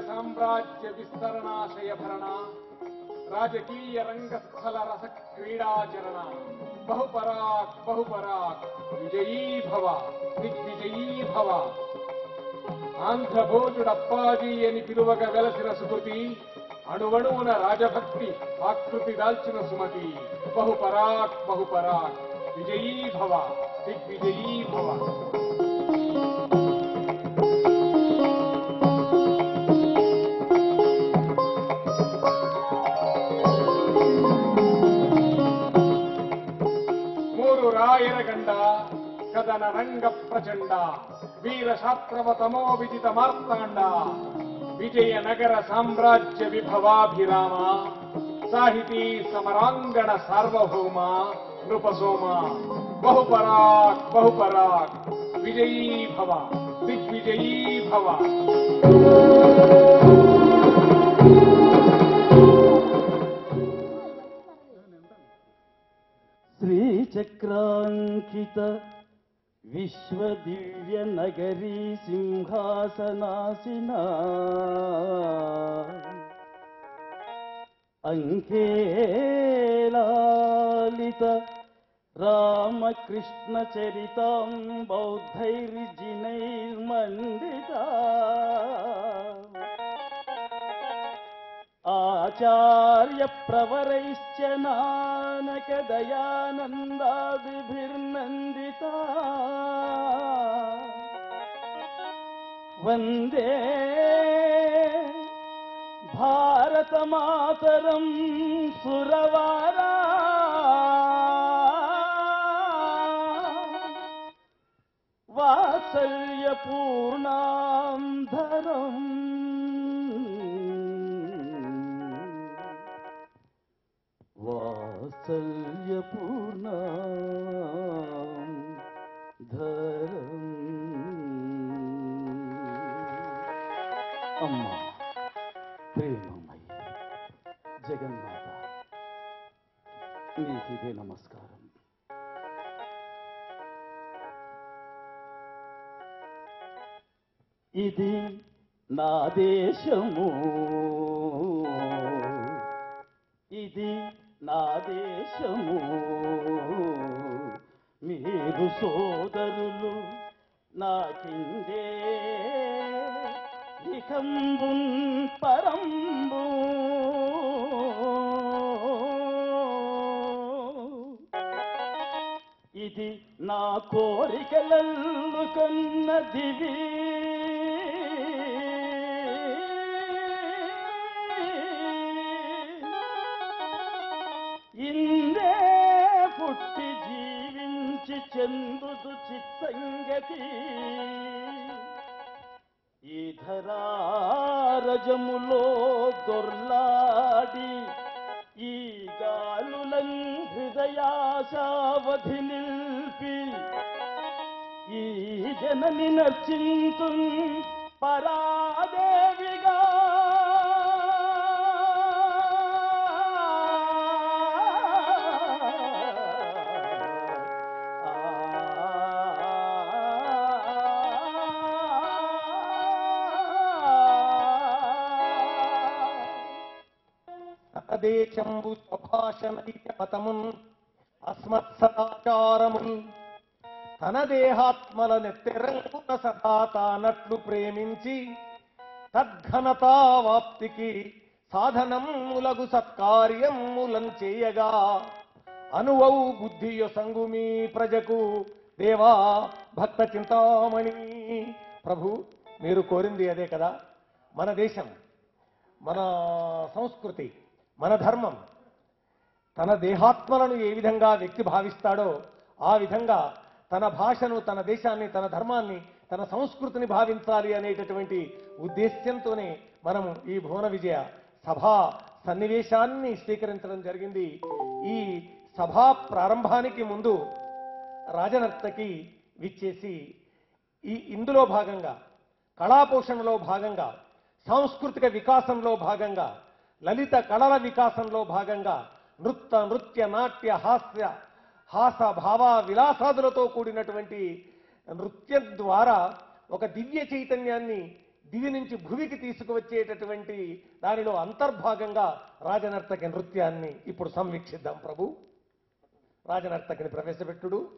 సామ్రాజ్య విస్తరణాశయ భరణ రాజకీయ రంగస్థల రస క్రీడాచరణ బహుపరాక్ బహుపరాక్ విజయీ భవ దిగ్విజయీ భవ. ఆంధ్రభోజుడప్పాజీ అని పిలువక వెలసిన సుకృతి అణువణువున రాజభక్తి ఆకృతి దాల్చిన సుమతి బహుపరాక్ బహుపరాక్ విజయీ భవ దిగ్విజయీ భవ. రాయరగండ కదన రంగ ప్రచండ వీరశాస్త్రవతమో విజిత మార్తాండ విజయనగర సామ్రాజ్య విభవాభిరామ సాహితీ సమరాంగణ సార్వభౌమ నృపసోమ బహుపరాక్ బహుపరాక్ విజయీ భవ దిగ్విజయీ భవ. శ్రీచక్రాంకిత విశ్వదివ్య నగరీ సింహాసనాసిన అంకేలాలిత రామకృష్ణ చరితాం బౌద్ధైర్జినైర్మండిత ఆచార్య ప్రవరైశ్చ నానక దయానందాదిభిర్నందిత వందే భారతమాతరం సురవారా వాత్సల్యపూర్ణాం ధరం వాత్సల్యపూర్ణాం ధరం. అమ్మా ప్రేమమయ్య జగన్మాత నీకిదే నమస్కారం. ఇది నా దేశము, ఇది నా దేశము, మీరు సోదరులు నాకిందే ఇకంబున్ పరంబు. ఇది నా కోరికలల్లుకొన్న దివి, ఇందే పుట్టి జీవించి చెందుదు చిత్తంగతి. ఈ ధరారజములో దొర్లాడి ఈ గాలులం హృదయాశావధి నిల్పి ఈ జనని నర్చింతు పరాదేవిగా. దేశంబు స్వభాషణైకపతమున్ అస్మత్సదాచారమున్ తన దేహాత్మల నెత్తెరంగున సదా తానట్లు ప్రేమించి తద్ఘనతావాప్తికి సాధనములగు సత్కార్యములం చేయగా అనువౌ బుద్ధియ సంగుమీ ప్రజకు దేవా భక్త చింతామణి. ప్రభు మీరు కోరింది అదే కదా. మన దేశం, మన సంస్కృతి, మన ధర్మం తన దేహాత్మలను ఏ విధంగా వ్యక్తి భావిస్తాడో ఆ విధంగా తన భాషను, తన దేశాన్ని, తన ధర్మాన్ని, తన సంస్కృతిని భావించాలి అనేటటువంటి ఉద్దేశ్యంతోనే మనము ఈ భువన విజయ సభా సన్నివేశాన్ని స్వీకరించడం జరిగింది. ఈ సభా ప్రారంభానికి ముందు రాజనర్తకి విచ్చేసి ఇందులో భాగంగా, కళాపోషణలో భాగంగా, సాంస్కృతిక వికాసంలో భాగంగా, లలిత కళల వికాసంలో భాగంగా నృత్య నాట్య హాస భావ విలాసాదులతో కూడినటువంటి నృత్యం ద్వారా ఒక దివ్య చైతన్యాన్ని దివి నుంచి భువికి తీసుకువచ్చేటటువంటి దానిలో అంతర్భాగంగా రాజనర్తకి నృత్యాన్ని ఇప్పుడు సంవీక్షిద్దాం ప్రభు. రాజనర్తకిని ప్రవేశపెట్టుడు.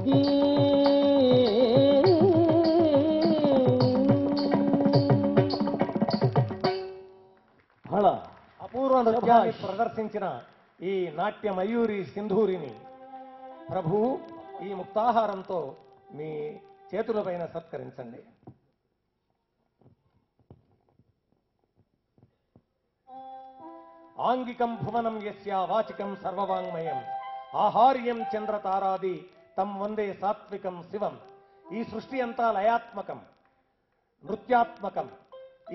ी బహళ అపూర్వ నృత్యాన్ని శభాష్. ప్రదర్శించిన ఈ నాట్య మయూరి సింధూరిని ప్రభు ఈ ముక్తాహారంతో మీ చేతులపైన సత్కరించండి. ఆంగికం భువనం యస్య వాచికం సర్వవాంగ్మయం ఆహార్యం చంద్రతారాది తం వందే సాత్వికం శివం. ఈ సృష్టి అంతా లయాత్మకం, నృత్యాత్మకం.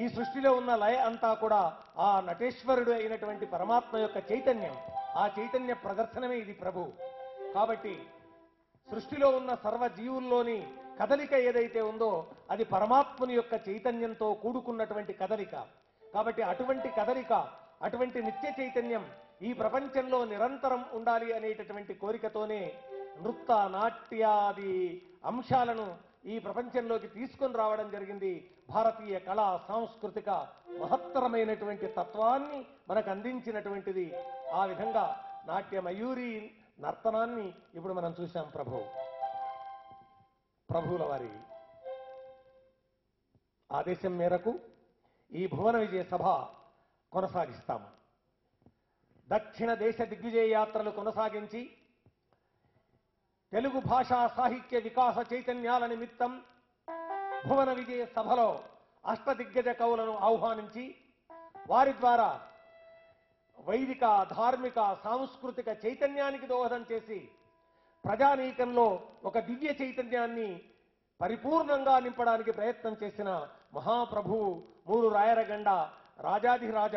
ఈ సృష్టిలో ఉన్న లయ అంతా కూడా ఆ నటేశ్వరుడు అయినటువంటి పరమాత్మ యొక్క చైతన్యం. ఆ చైతన్య ప్రదర్శనమే ఇది ప్రభు. కాబట్టి సృష్టిలో ఉన్న సర్వ జీవుల్లోని కదలిక ఏదైతే ఉందో అది పరమాత్ముని యొక్క చైతన్యంతో కూడుకున్నటువంటి కదలిక. కాబట్టి అటువంటి కదలిక, అటువంటి నిత్య చైతన్యం ఈ ప్రపంచంలో నిరంతరం ఉండాలి అనేటటువంటి కోరికతోనే నృత్య నాట్యాది అంశాలను ఈ ప్రపంచంలోకి తీసుకొని రావడం జరిగింది. భారతీయ కళా సాంస్కృతిక మహత్తరమైనటువంటి తత్వాన్ని మనకు అందించినటువంటిది. ఆ విధంగా నాట్య మయూరి నర్తనాన్ని ఇప్పుడు మనం చూశాం. ప్రభువుల వారి ఆదేశం మేరకు ఈ భువన విజయ సభ కొనసాగిస్తాము. దక్షిణ దేశ దిగ్విజయ యాత్రలు కొనసాగించి తెలుగు భాషా సాహిత్య వికాస చైతన్యాల నిమిత్తం భువన విజయ సభలో అష్టదిగ్గజ కవులను ఆహ్వానించి వారి ద్వారా వైదిక, ధార్మిక, సాంస్కృతిక చైతన్యానికి దోహదం చేసి ప్రజానీకంలో ఒక దివ్య చైతన్యాన్ని పరిపూర్ణంగా నింపడానికి ప్రయత్నం చేసిన మహాప్రభువు మూడు రాయరగండ రాజాధిరాజ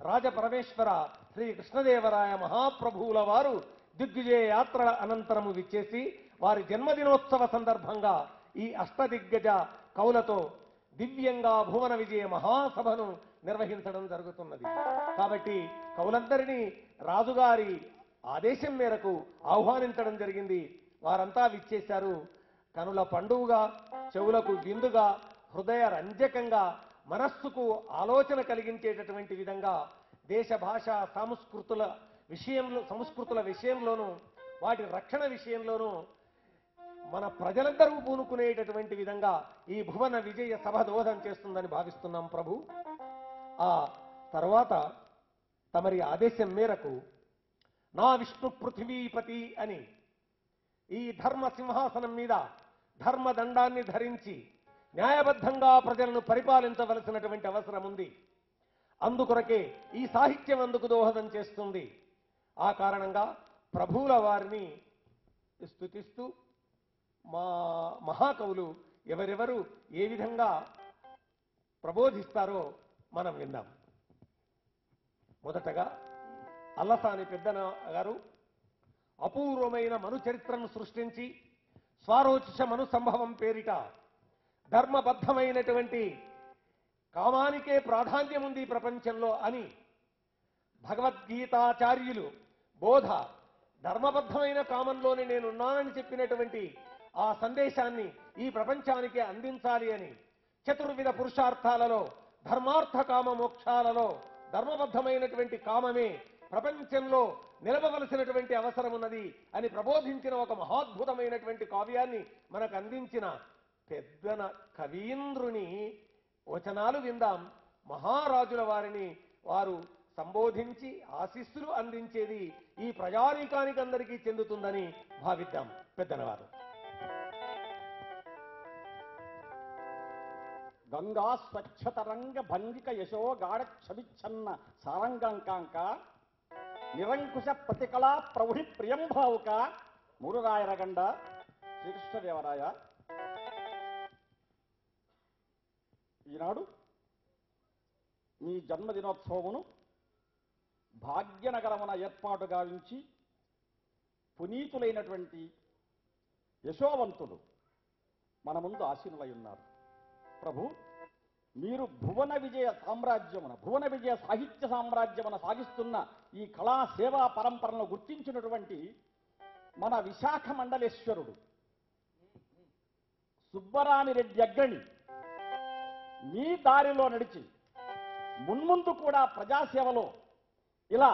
రాజపరమేశ్వర శ్రీ కృష్ణదేవరాయ మహాప్రభువుల వారు దిగ్విజయ యాత్రల అనంతరము విచ్చేసి వారి జన్మదినోత్సవ సందర్భంగా ఈ అష్టదిగ్గజ కవులతో దివ్యంగా భువన విజయ మహాసభను నిర్వహించడం జరుగుతున్నది. కాబట్టి కవులందరినీ రాజుగారి ఆదేశం మేరకు ఆహ్వానించడం జరిగింది. వారంతా విచ్చేశారు. కనుల పండువుగా, చెవులకు విందుగా, హృదయ రంజకంగా, మనస్సుకు ఆలోచన కలిగించేటటువంటి విధంగా దేశ భాష సంస్కృతుల విషయంలోనూ వాటి రక్షణ విషయంలోనూ మన ప్రజలందరూ పూనుకునేటటువంటి విధంగా ఈ భువన విజయ సభ దోహదం చేస్తుందని భావిస్తున్నాం ప్రభు. ఆ తర్వాత తమరి ఆదేశం మేరకు నా విష్ణు పృథివీపతి అని ఈ ధర్మ సింహాసనం మీద ధర్మదండాన్ని ధరించి న్యాయబద్ధంగా ప్రజలను పరిపాలించవలసినటువంటి అవసరం ఉంది. అందుకొరకే ఈ సాహిత్యం అందుకు దోహదం చేస్తుంది. ఆ కారణంగా ప్రభువుల వారిని స్తుతిస్తూ మా మహాకవులు ఎవరెవరు ఏ విధంగా ప్రబోధిస్తారో మనం విందాం. మొదటగా అల్లసాని పెద్దన గారు అపూర్వమైన మను చరిత్రను సృష్టించి స్వారోచిష మను సంభవం పేరిట ధర్మబద్ధమైనటువంటి కామానికే ప్రాధాన్యం ఉంది ప్రపంచంలో అని భగవద్గీతాచార్యులు బోధ ధర్మబద్ధమైన కామంలోనే నేనున్నానని చెప్పినటువంటి ఆ సందేశాన్ని ఈ ప్రపంచానికి అందించాలి అని చతుర్విధ పురుషార్థాలలో ధర్మార్థ కామ మోక్షాలలో ధర్మబద్ధమైనటువంటి కామమే ప్రపంచంలో నిలవవలసినటువంటి అవసరం ఉన్నది అని ప్రబోధించిన ఒక మహాద్భుతమైనటువంటి కావ్యాన్ని మనకు అందించిన పెద్దన కవీంద్రుని వచనాలు విందాం. మహారాజుల వారిని వారు సంబోధించి ఆశీస్సులు అందించేది ఈ ప్రజానీకానికి అందరికీ చెందుతుందని భావిద్దాం. పెద్దనవారు గంగా స్వచ్ఛతరంగ భంగిక యశో గాఢ క్షమిచ్చన్న సారంగంకాంక నిరంకుశ ప్రతికళా ప్రౌఢి ప్రియంభావుక మురురాయరగండ శ్రీకృష్ణదేవరాయ. ఈనాడు మీ జన్మదినోత్సవమును భాగ్యనగరమున ఏర్పాటు గావించి పునీతులైనటువంటి యశోవంతులు మన ముందు ఆసీనులై ఉన్నారు. ప్రభు, మీరు భువన విజయ సామ్రాజ్యమున, భువన విజయ సాహిత్య సామ్రాజ్యమున సాగిస్తున్న ఈ కళా సేవా పరంపరను గుర్తించినటువంటి మన విశాఖ మండలేశ్వరుడు సుబ్బరామిరెడ్డి అగ్రణి మీ దారిలో నడిచి మున్ముందు కూడా ప్రజాసేవలో ఇలా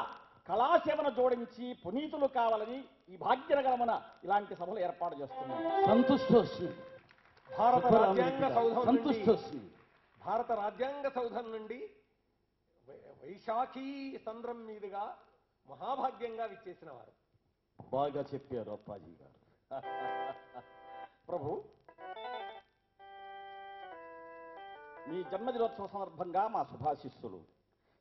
కళాసేవను జోడించి పునీతులు కావాలని ఈ భాగ్యనగరమున ఇలాంటి సభలు ఏర్పాటు చేస్తున్నారు. సంతుష్టోస్మి. భారత రాజ్యాంగ సౌధం సంతుష్టోస్మి. భారత రాజ్యాంగ సౌధం నుండి వైశాఖీ సంద్రం మీదుగా మహాభాగ్యంగా విచ్చేసిన వారు. బాగా చెప్పారు అప్పాజీ గారు. ప్రభు, మీ జన్మదినోత్సవ సందర్భంగా మా శుభాశిస్సులు.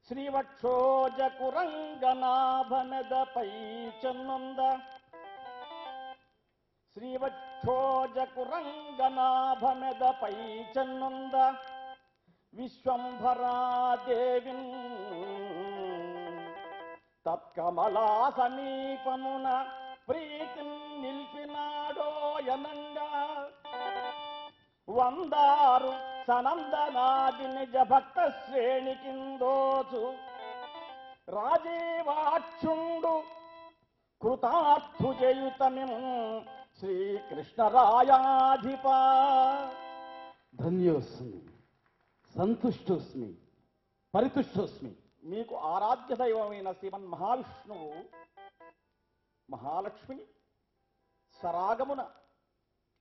శ్రీవక్షోజకురంగనాభనదపై చెన్నొంద, శ్రీవక్షోజకురంగనాభనదపై చెన్నొంద విశ్వంభరాదేవిన్ తత్కమలా సమీపమున ప్రీతి నిల్పినాడోయనంగా వందారు సనందనాది నిజ భక్త శ్రేణి కిందోచు రాజీవాక్షుండు కృతార్థుజయుతమిం శ్రీకృష్ణరాయాధిప. ధన్యోస్మి, సంతుష్టోస్మి, పరితుష్టోస్మి. మీకు ఆరాధ్య దైవమైన శ్రీమన్ మహావిష్ణువు మహాలక్ష్మిని సరాగమున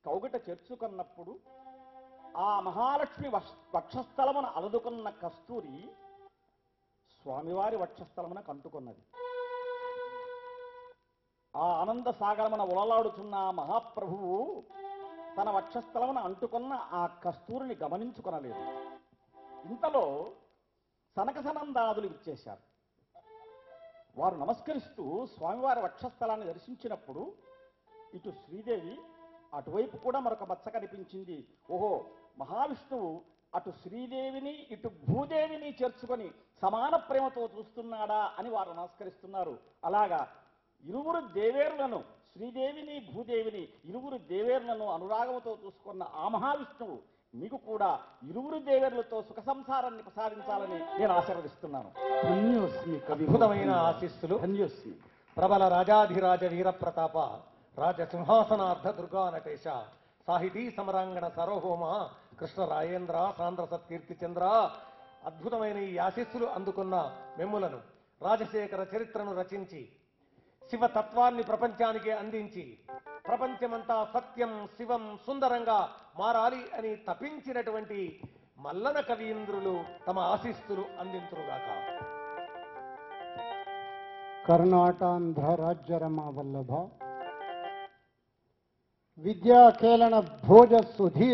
కౌగిట చేర్చుకున్నప్పుడు ఆ మహాలక్ష్మి వక్షస్థలమున అలదుకున్న కస్తూరి స్వామివారి వక్షస్థలమున కంటుకున్నది. ఆ ఆనంద సాగరమున ఉలలాడుచున్న ఆ మహాప్రభువు తన వక్షస్థలమున అంటుకున్న ఆ కస్తూరిని గమనించుకొనలేదు. ఇంతలో సనకసనందాదులు ఇచ్చేశారు. వారు నమస్కరిస్తూ స్వామివారి వక్షస్థలాన్ని దర్శించినప్పుడు ఇటు శ్రీదేవి, అటువైపు కూడా మరొక మచ్చ కనిపించింది. ఓహో, మహావిష్ణువు అటు శ్రీదేవిని ఇటు భూదేవిని చేర్చుకొని సమాన ప్రేమతో చూస్తున్నాడా అని వారు నమస్కరిస్తున్నారు. అలాగా ఇరువురు దేవేరులను, శ్రీదేవిని భూదేవిని ఇరువురు దేవేరులను అనురాగముతో చూసుకున్న ఆ మహావిష్ణువు మీకు కూడా ఇరువురు దేవేరులతో సుఖ సంసారాన్ని ప్రసాదించాలని నేను ఆశీర్వదిస్తున్నాను. ధన్యోస్మి కవి. అద్భుతమైన ఆశీస్సులు. ధన్యోస్మి. ప్రబల రాజాధిరాజ వీరప్రతాప రాజసింహాసనార్థ దుర్గా నటేశ సాహితీ సమరాంగణ సర్వహోమ కృష్ణ రాయేంద్ర సాంద్ర సత్కీర్తిచంద్ర. అద్భుతమైన ఈ ఆశీస్సులు అందుకున్న మెమ్ములను రాజశేఖర చరిత్రను రచించి శివతత్వాన్ని ప్రపంచానికి అందించి ప్రపంచమంతా సత్యం శివం సుందరంగా మారాలి అని తపించినటువంటి మల్లన కవీంద్రులు తమ ఆశీస్సులు అందించురుగాక. కర్ణాటాంధ్ర రాజ్యరమ వల్లభ విద్యాకేళన భోజ సుధీ